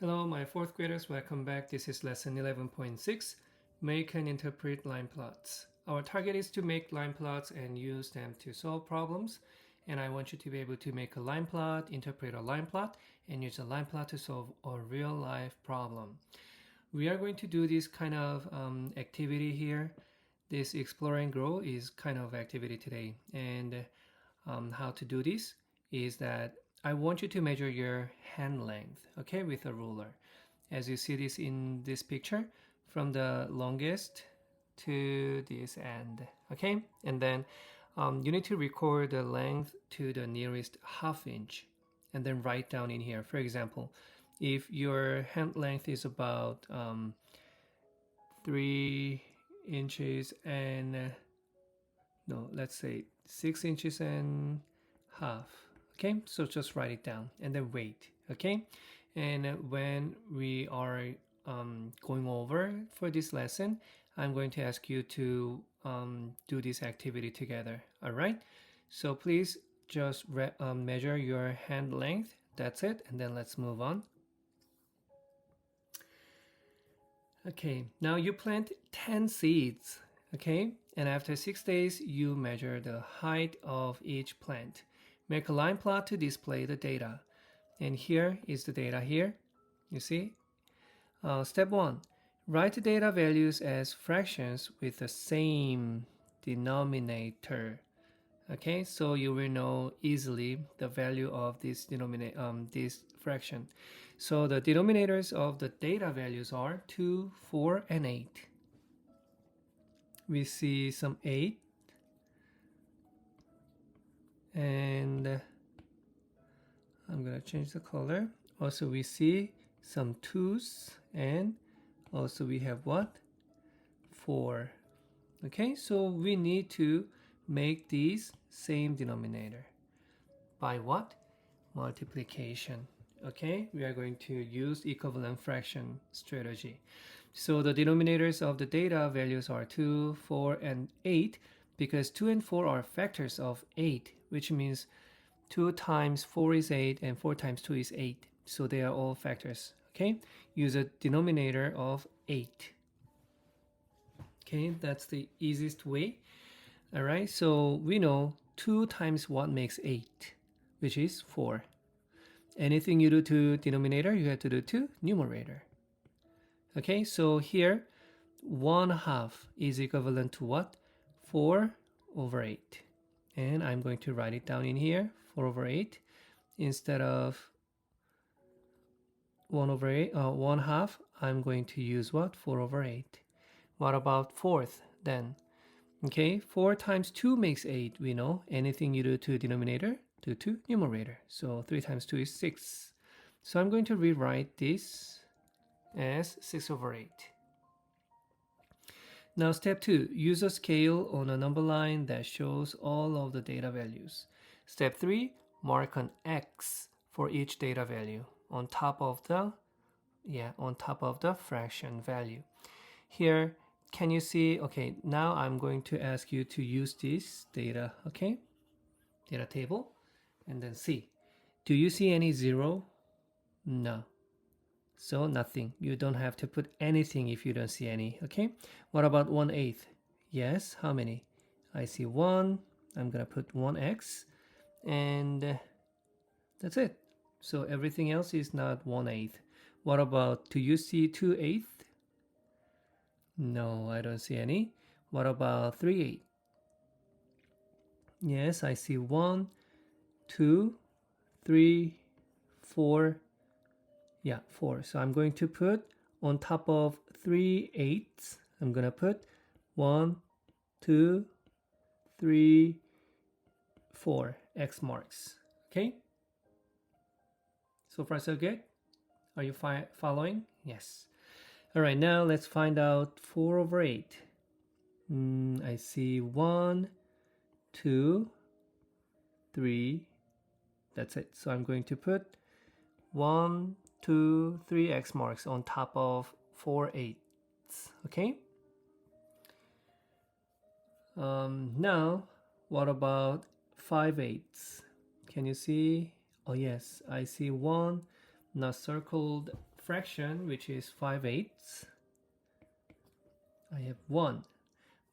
Hello, my fourth graders, welcome back. This is lesson 11.6, Make and Interpret Line Plots. Our target is to make line plots and use them to solve problems. And I want you to be able to make a line plot, interpret a line plot, and use a line plot to solve a real life problem. We are going to do this kind of activity here. This explore and grow is kind of activity today. And how to do this is that I want you to measure your hand length, okay, with a ruler. As you see this in this picture, from the longest to this end, okay? And then you need to record the length to the nearest ½ inch and then write down in here. For example, if your hand length is about 3 inches and no, let's say 6 inches and half. Okay, so just write it down and then wait. Okay, and when we are going over for this lesson, I'm going to ask you to do this activity together. All right, so please just measure your hand length. That's it, and then let's move on. Okay, now you plant 10 seeds. Okay, and after 6 days, you measure the height of each plant. Make a line plot to display the data. And here is the data here. You see? Step 1. Write the data values as fractions with the same denominator. Okay, so you will know easily the value of this this fraction. So the denominators of the data values are 2, 4, and 8. We see some 8. And I'm gonna change the color. Also we see some 2's, and also we have what? 4. Okay, so we need to make these same denominator. By what? Multiplication. Okay, we are going to use equivalent fraction strategy. So the denominators of the data values are 2, 4, and 8, because 2 and 4 are factors of 8, which means 2 times 4 is 8 and 4 times 2 is 8. So they are all factors. Okay, use a denominator of 8. Okay, that's the easiest way. All right, so we know 2 times 1 makes 8, which is 4. Anything you do to denominator, you have to do to numerator. Okay, so here 1/2 is equivalent to what? 4 over 8. And I'm going to write it down in here, 4 over 8. Instead of 1/2, I'm going to use what? 4 over 8. What about fourth then? Okay, 4 times 2 makes 8, we know. Anything you do to denominator, do to numerator. So 3 times 2 is 6. So I'm going to rewrite this as 6 over 8. Now step 2, use a scale on a number line that shows all of the data values. Step 3, mark an X for each data value on top of the fraction value. Here, can you see? Okay, now I'm going to ask you to use this data, okay? Data table, and then see. Do you see any 0? No. So nothing. You don't have to put anything if you don't see any, okay? What about 1/8? Yes, how many? I see 1. I'm gonna put 1x, and that's it. So everything else is not 1/8. What about, do you see 2/8? No, I don't see any. What about 3/8? Yes, I see 1, 2, 3, 4. Yeah, 4. So I'm going to put on top of 3/8, I'm gonna put 1, 2, 3, 4 X marks. Okay. So far so good. Are you following? Yes. All right, now let's find out 4 over 8. I see 1, 2, 3. That's it. So I'm going to put 1, 2, 3 X marks on top of 4/8. Okay. Now, what about 5/8? Can you see? Oh yes, I see 1 not circled, fraction, which is 5/8. I have 1.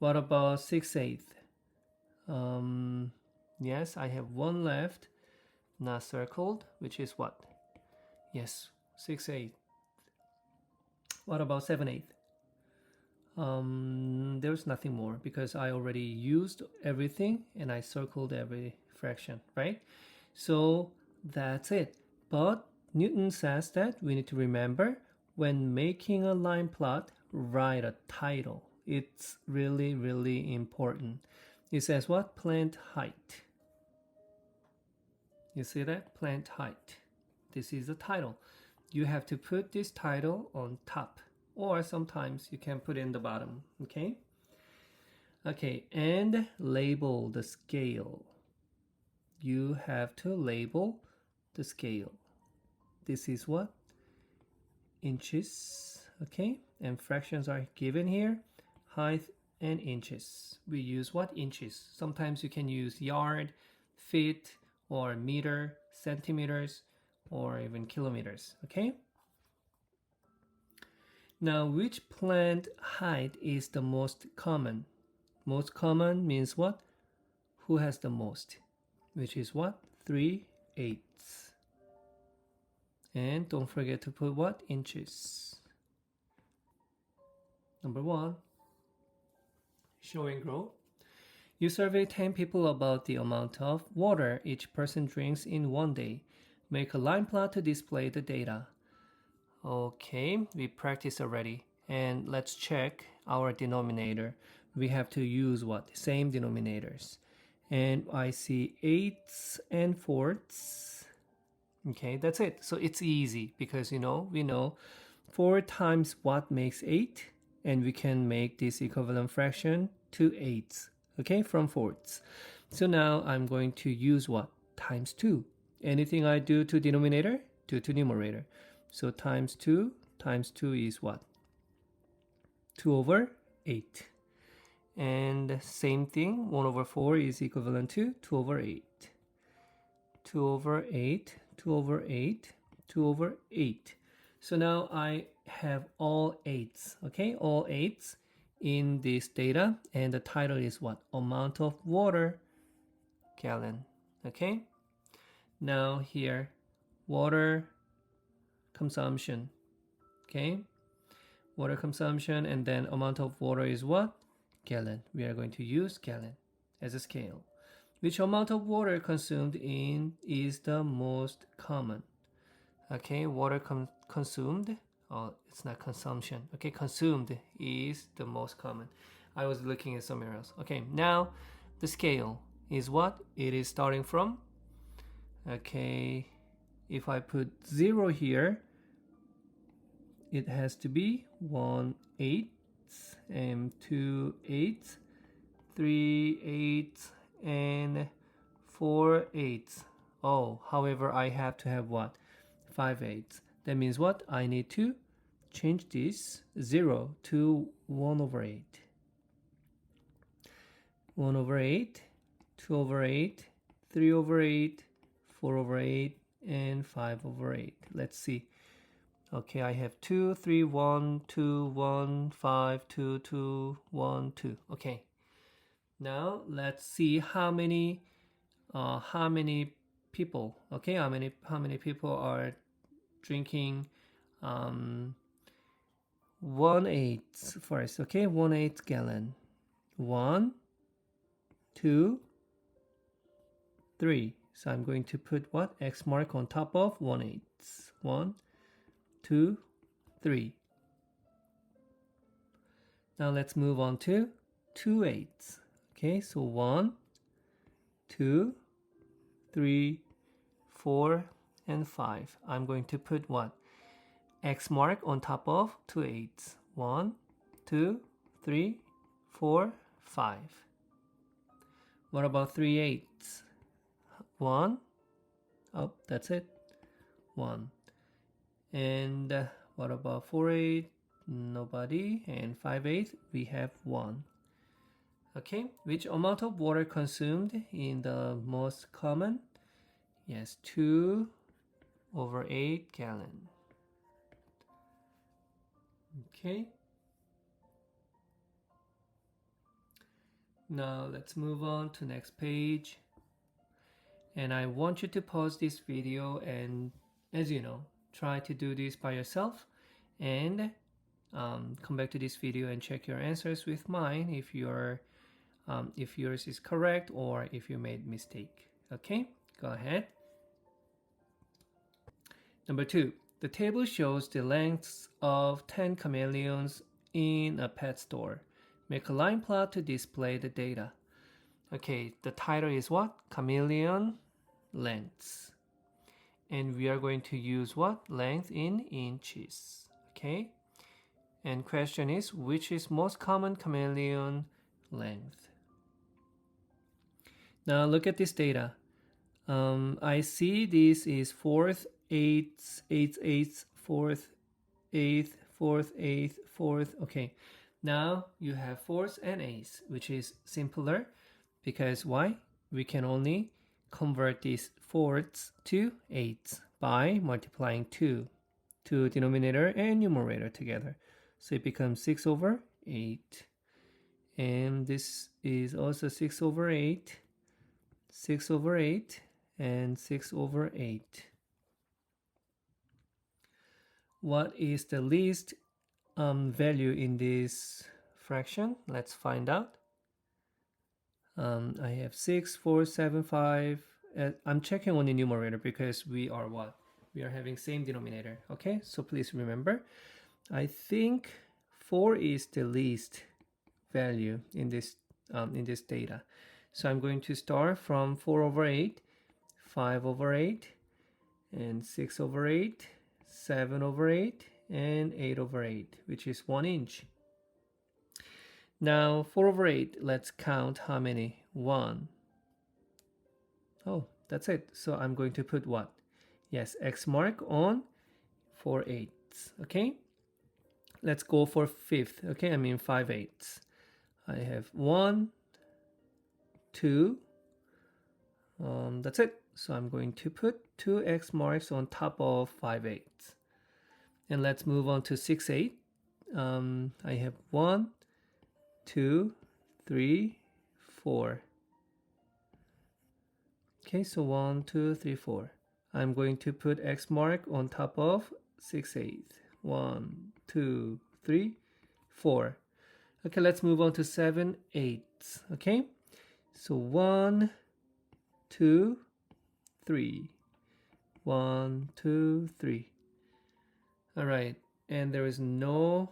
What about 6/8? Yes, I have 1 left, not circled, which is what? Yes, 6/8. What about 7/8? There's nothing more because I already used everything and I circled every fraction, right? So that's it. But Newton says that we need to remember when making a line plot, write a title. It's really, really important. It says what? Plant height. You see that? Plant height. This is the title. You have to put this title on top, or sometimes you can put it in the bottom, okay? Okay, and label the scale. You have to label the scale. This is what? Inches, okay? And fractions are given here, height and inches. We use what? Inches. Sometimes you can use yard, feet, or meter, centimeters, or even kilometers, okay? Now, which plant height is the most common? Most common means what? Who has the most? Which is what? 3/8. And don't forget to put what? Inches. Number 1, show and grow. You survey 10 people about the amount of water each person drinks in one day. Make a line plot to display the data. Okay, we practiced already. And let's check our denominator. We have to use what? Same denominators. And I see 8ths and 4ths. Okay, that's it. So it's easy because we know 4 times what makes 8, and we can make this equivalent fraction to 8ths, okay, from 4ths. So now I'm going to use what? Times 2. Anything I do to denominator, do to numerator. So times 2 is what? 2/8. And same thing, 1/4 is equivalent to 2/8. 2/8, 2/8, 2/8. So now I have all 8s, okay? All 8s in this data, and the title is what? Amount of water, gallon, okay? Now here, water consumption, okay? Water consumption, and then amount of water is what? Gallon. We are going to use gallon as a scale. Which amount of water consumed is the most common? Okay, water consumed. Oh, it's not consumption. Okay, consumed is the most common. I was looking at somewhere else. Okay, now the scale is what? It is starting from. Okay, if I put 0 here, it has to be 1/8 and 2/8, 3/8, and 4/8. Oh, however, I have to have what? 5/8. That means what? I need to change this 0 to 1/8. 1/8, 2/8, 3/8, 4/8, and 5/8. Let's see. Okay, I have 2, 3, 1, 2, 1, 5, 2, 2, 1, 2. Okay. Now let's see how many people. Okay, how many people are drinking 1/8 first. Okay, 1/8 gallon. 1, 2, 3. So I'm going to put what? X mark on top of 1/8. 1, 2, 3. Now let's move on to 2/8. Okay, so 1, 2, 3, 4, and 5. I'm going to put what? X mark on top of 2/8. 1, 2, 3, 4, 5. What about 3/8? 1. Oh, that's it. 1. And what about 4/8? Nobody. And 5/8, we have 1. Okay, which amount of water consumed in the most common? Yes, 2/8 gallon. Okay. Now let's move on to next page. And I want you to pause this video and, as you know, try to do this by yourself and come back to this video and check your answers with mine if yours is correct or if you made mistake. Okay, go ahead. Number 2, the table shows the lengths of 10 chameleons in a pet store. Make a line plot to display the data. Okay, the title is what? Chameleon lengths. And we are going to use what? Length in inches. Okay, and question is, which is most common chameleon length? Now look at this data. I see this is fourth, eighths, eighths, eighths, fourth, eighth, fourth, eighth, fourth. Okay, now you have fourths and eighths, which is simpler because why? We can only convert these fourths to eighths by multiplying two denominator and numerator together. So it becomes 6 over 8. And this is also 6 over 8, 6 over 8, and 6 over 8. What is the least value in this fraction? Let's find out. I have 6, 4, 7, 5. I'm checking on the numerator because we are what? We are having same denominator. Okay, so please remember, I think 4 is the least value in this data. So I'm going to start from 4 over 8, 5 over 8, and 6 over 8, 7 over 8, and 8 over 8, which is 1 inch. Now 4 over 8, let's count how many. 1. Oh, that's it. So I'm going to put what? Yes, X mark on 4 eighths. Okay, let's go for fifth. Okay, I mean 5 eighths. I have 1, 2. That's it. So I'm going to put 2 X marks on top of 5 eighths. And let's move on to 6 8. I have 1, 2, 3, 4. Okay, so 1, 2, 3, 4. I'm going to put X mark on top of 6 8. 1, 2, 3, 4. Okay, let's move on to 7 eighths. Okay, so 1, 2, 3. 1, 2, 3. All right, and there is no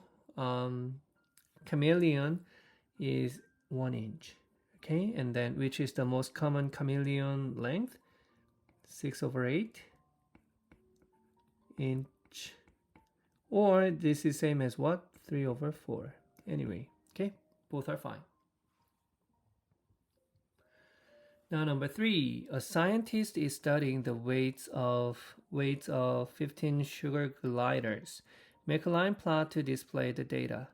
chameleon is 1 inch. Okay, and then which is the most common chameleon length? 6 over 8 inch, or this is same as what? 3 over 4. Anyway, okay, both are fine. Now number 3, a scientist is studying the weights of 15 sugar gliders. Make a line plot to display the data.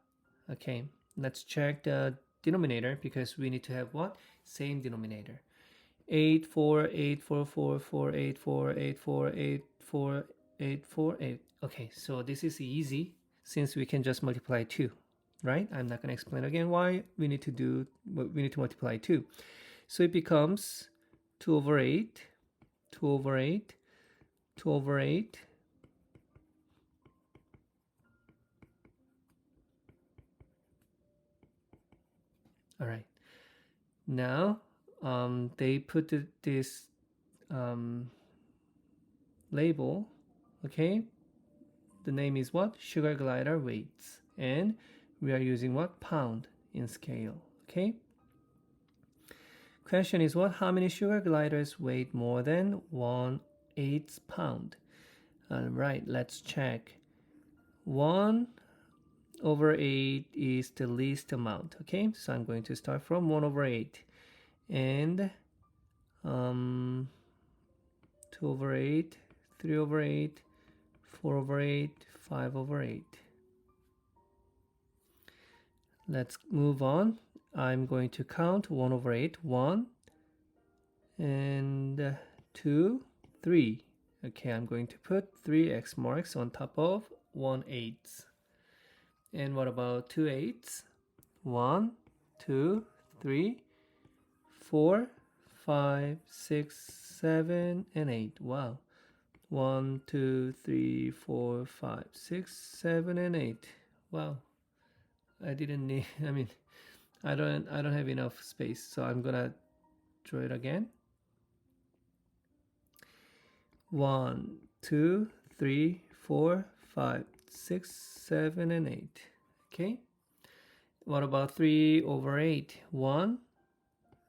Okay, let's check the denominator because we need to have what? Same denominator. 8 4 8 4 4 4 8 4 8 4 8 4 8 4 8. Okay, so this is easy since we can just multiply 2, right? I'm not going to explain again why we need to multiply 2. So it becomes 2 over 8, 2 over 8, 2 over 8. All right. Now they put this label, okay? The name is what? Sugar glider weights. And we are using what? Pound in scale, okay? Question is what? How many sugar gliders weigh more than 1/8 pound? All right, let's check. 1 over 8 is the least amount. Okay, so I'm going to start from 1 over 8. And 2 over 8, 3 over 8, 4 over 8, 5 over 8. Let's move on. I'm going to count 1 over 8, 1, and 2, 3. Okay, I'm going to put 3 X marks on top of 1/8. And what about 2 8s? 1, 2, 3, 4, 5, 6, 7, and 8. Wow. 1, 2, 3, 4, 5, 6, 7, and 8. Wow. I didn't need, I mean, I don't have enough space, so I'm gonna draw it again. 1, 2, 3, 4, 5, 6, 7, and 8. Okay. What about 3 over 8? 1,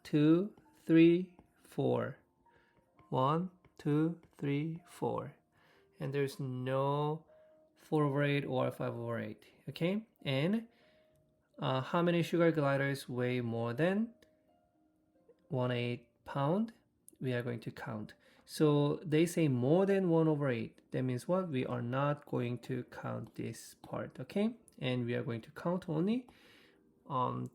2, 3, 4. 1, 2, 3, 4. And there's no 4 over 8 or 5 over 8. Okay. And how many sugar gliders weigh more than 1/8 pound? We are going to count. So they say more than 1 over 8. That means what? We are not going to count this part, okay? And we are going to count only 2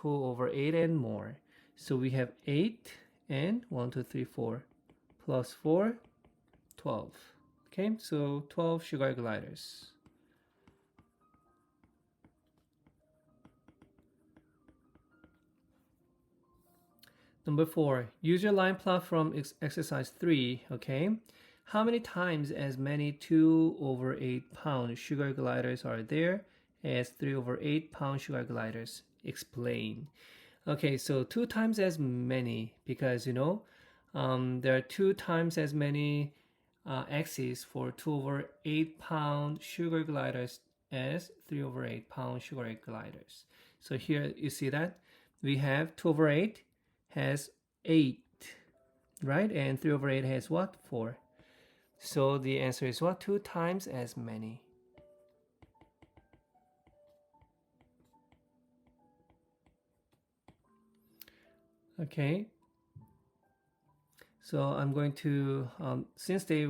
over 8 and more. So we have 8 and 1, 2, 3, 4 plus 4, 12. Okay, so 12 sugar gliders. Number 4, use your line plot from exercise 3, okay? How many times as many 2 over 8 pound sugar gliders are there as 3 over 8 pound sugar gliders? Explain. Okay, so 2 times as many because, there are 2 times as many axes for 2 over 8 pound sugar gliders as 3 over 8 pound sugar gliders. So here you see that we have 2 over 8 has 8, right? And 3 over 8 has what? 4. So the answer is what? 2 times as many. Okay. So I'm going to, since they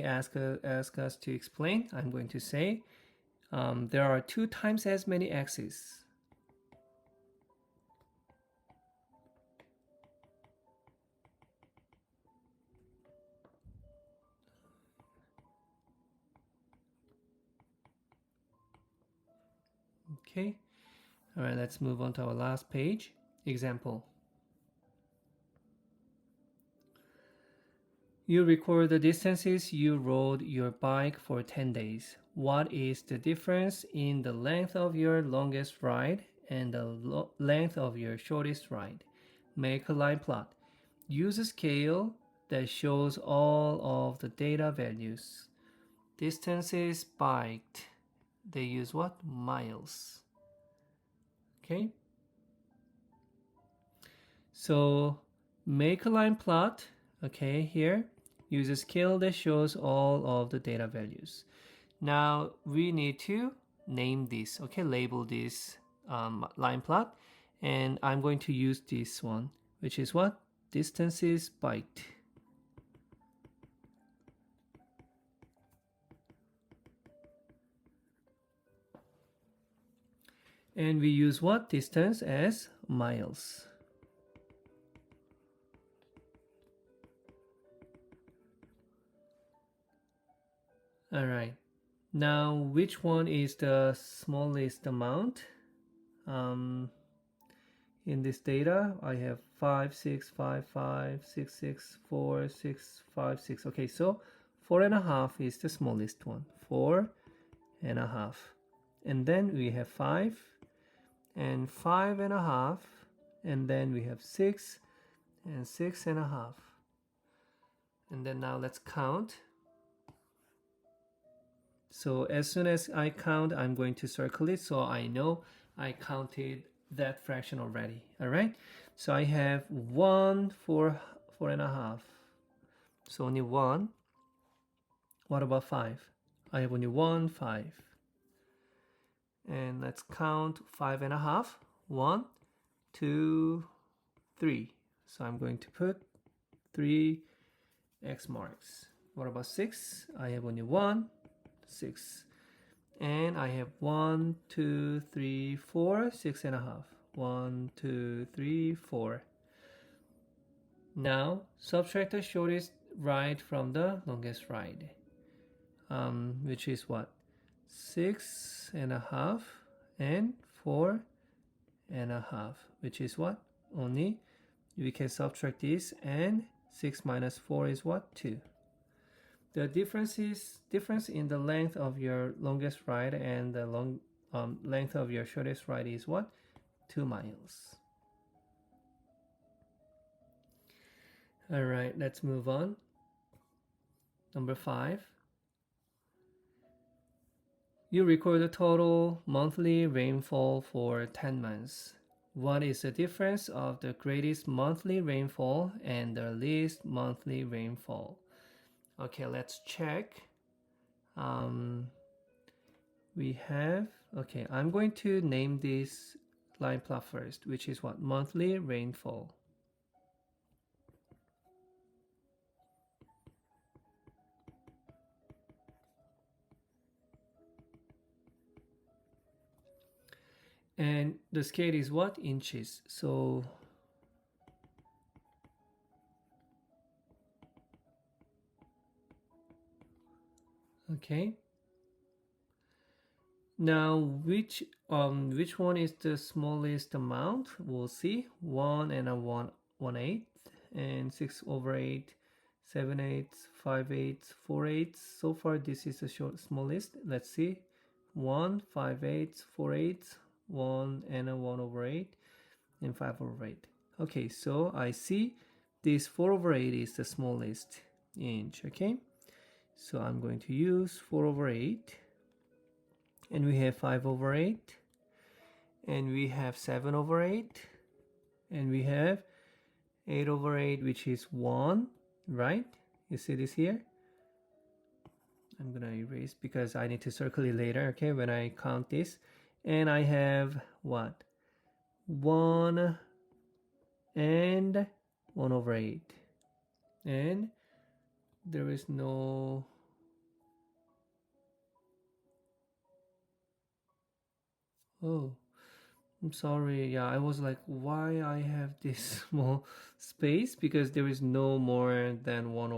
ask us to explain, I'm going to say there are 2 times as many axes. Okay. All right, let's move on to our last page. Example. You record the distances you rode your bike for 10 days. What is the difference in the length of your longest ride and the length of your shortest ride? Make a line plot. Use a scale that shows all of the data values. Distances biked. They use what? Miles. Okay. So make a line plot. Okay, here. Use a scale that shows all of the data values. Now we need to name this, okay, label this line plot. And I'm going to use this one, which is what? Distances biked. And we use what? Distance as miles. All right. Now, which one is the smallest amount? In this data, I have 5, 6, 5, 5, 6, 6, 4, 6, 5, 6. Okay, so 4.5 is the smallest one. 4.5. And then we have 5 and 5.5. And then we have 6 and 6.5. And then now let's count. So as soon as I count, I'm going to circle it so I know I counted that fraction already. All right. So I have 1 for 4.5. So only 1. What about 5? I have only 1, 5. And let's count 5.5. 1, 2, 3. So I'm going to put 3 X marks. What about 6? I have only 1, 6. And I have 1, 2, 3, 4, 6.5. 1, 2, 3, 4. Now subtract the shortest ride from the longest ride, which is what? 6.5 and 4.5, which is what? Only we can subtract this, and 6 minus 4 is what? 2. The difference in the length of your longest ride and the length of your shortest ride is what? 2 miles. All right, let's move on. Number 5. You record the total monthly rainfall for 10 months. What is the difference of the greatest monthly rainfall and the least monthly rainfall? Okay, let's check. We have, okay, I'm going to name this line plot first, which is what? Monthly rainfall. And the scale is what? Inches. So okay. Now which one is the smallest amount? We'll see. 1 and a 1/8 and 6/8, 7/8, 5/8, 4/8. So far this is the smallest. Let's see. 1, 5/8, 4/8, 1 and a 1/8, and 5/8. Okay, so I see this 4/8 is the smallest inch. Okay, so I'm going to use 4/8, and we have 5/8, and we have 7/8, and we have 8/8, which is 1, right? You see this here? I'm gonna erase because I need to circle it later, okay, when I count this. And I have what? 1 and 1/8. And there is no... Oh, I'm sorry. Yeah, I was like, why I have this small space? Because there is no more than 1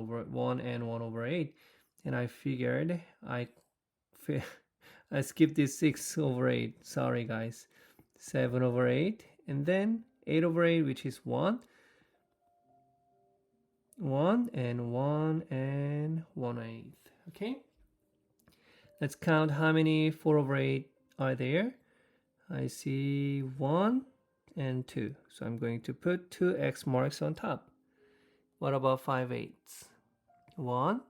and 1/8. And I figured I skipped this 6/8. Sorry, guys. 7/8. And then 8/8, which is 1. 1 and 1/8. Okay? Let's count how many 4/8 are there. I see 1 and 2. So I'm going to put 2 X marks on top. What about 5/8? 1,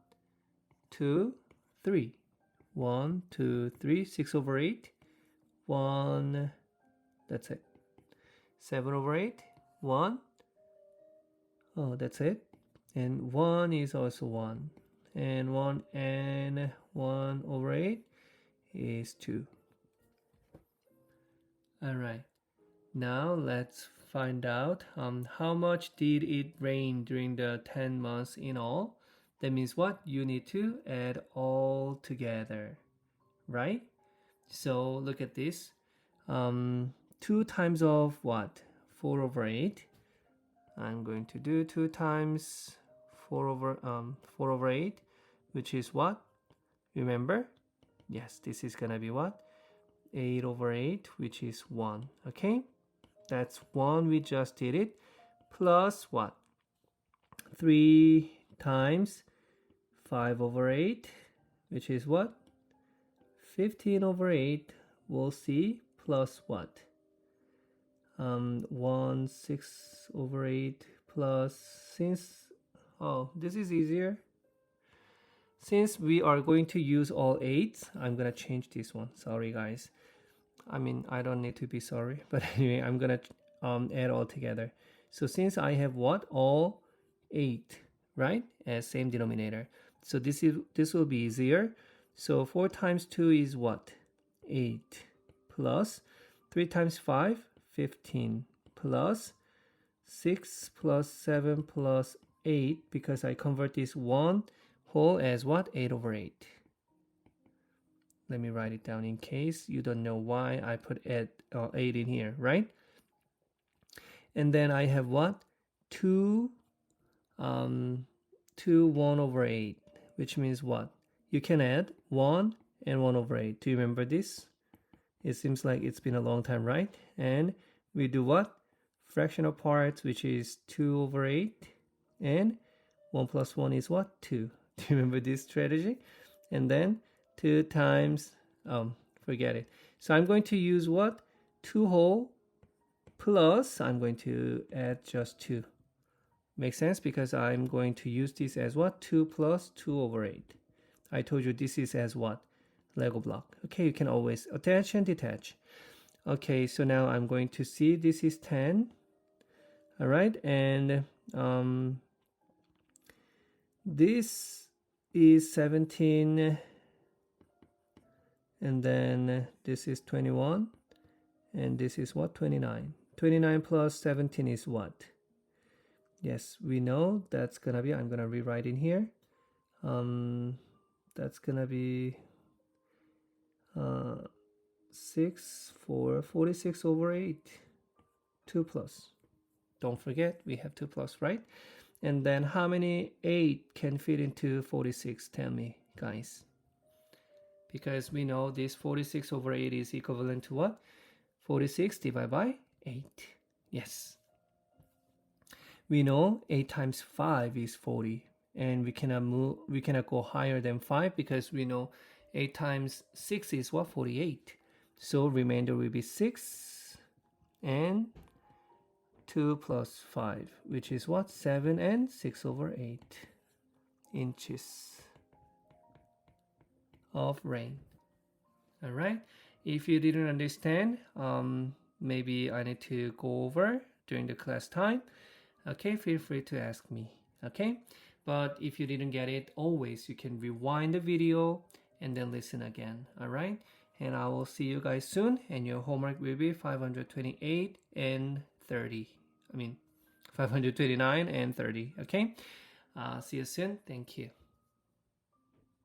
2, 3. 1, 2, 3. 6/8. 1. That's it. 7/8. 1. Oh, that's it. And 1 is also 1. And 1 and 1/8 is 2. All right. Now let's find out how much did it rain during the 10 months in all. That means what? You need to add all together, right? So look at this. 2 times of what? 4/8. I'm going to do 2 times 4/8, which is what? Remember? Yes, this is gonna be what? 8/8, which is 1. Okay, that's 1. We just did it. Plus what? 3 times 5/8, which is what? 15/8. We'll see. Plus what? 1 6/8 plus, since, oh, this is easier. Since we are going to use all 8s, I'm gonna change this one. Sorry, guys. I mean, I don't need to be sorry, but anyway, I'm gonna add all together. So since I have what? All 8, right? As same denominator. So this will be easier. So 4 times 2 is what? 8. Plus 3 times 5, 15. Plus 6 plus 7 plus 8, because I convert this one whole as what? 8/8. Let me write it down in case you don't know why I put 8 in here, right? And then I have what? 2 1/8, which means what? You can add 1 and 1 over 8. Do you remember this? It seems like it's been a long time, right? And we do what? Fractional parts, which is 2 over 8, and 1 plus 1 is what? 2. Do you remember this strategy? And then 2 times, forget it. So I'm going to use what? 2 whole plus, I'm going to add just 2. Makes sense because I'm going to use this as what? 2 plus 2 over 8. I told you this is as what? Lego block. Okay, you can always attach and detach. Okay, so now I'm going to see this is 10. All right, and this is 17, and then this is 21, and this is what? 29. 29 plus 17 is what? Yes, we know that's gonna be, I'm gonna rewrite in here. That's gonna be 6 for 46 over 8. 2 plus. Don't forget, we have 2 plus, right? And then how many 8 can fit into 46? Tell me, guys. Because we know this 46 over 8 is equivalent to what? 46 divided by 8. Yes. We know 8 times 5 is 40. And we cannot go higher than 5 because we know 8 times 6 is what? 48. So remainder will be 6 and 2 plus 5, which is what? 7 and 6 over 8 inches of rain. All right. If you didn't understand, maybe I need to go over during the class time. Okay, feel free to ask me. Okay, but if you didn't get it, always you can rewind the video and then listen again. All right, and I will see you guys soon. And your homework will be 528 and 30. 529 and 30. Okay, see you soon. Thank you.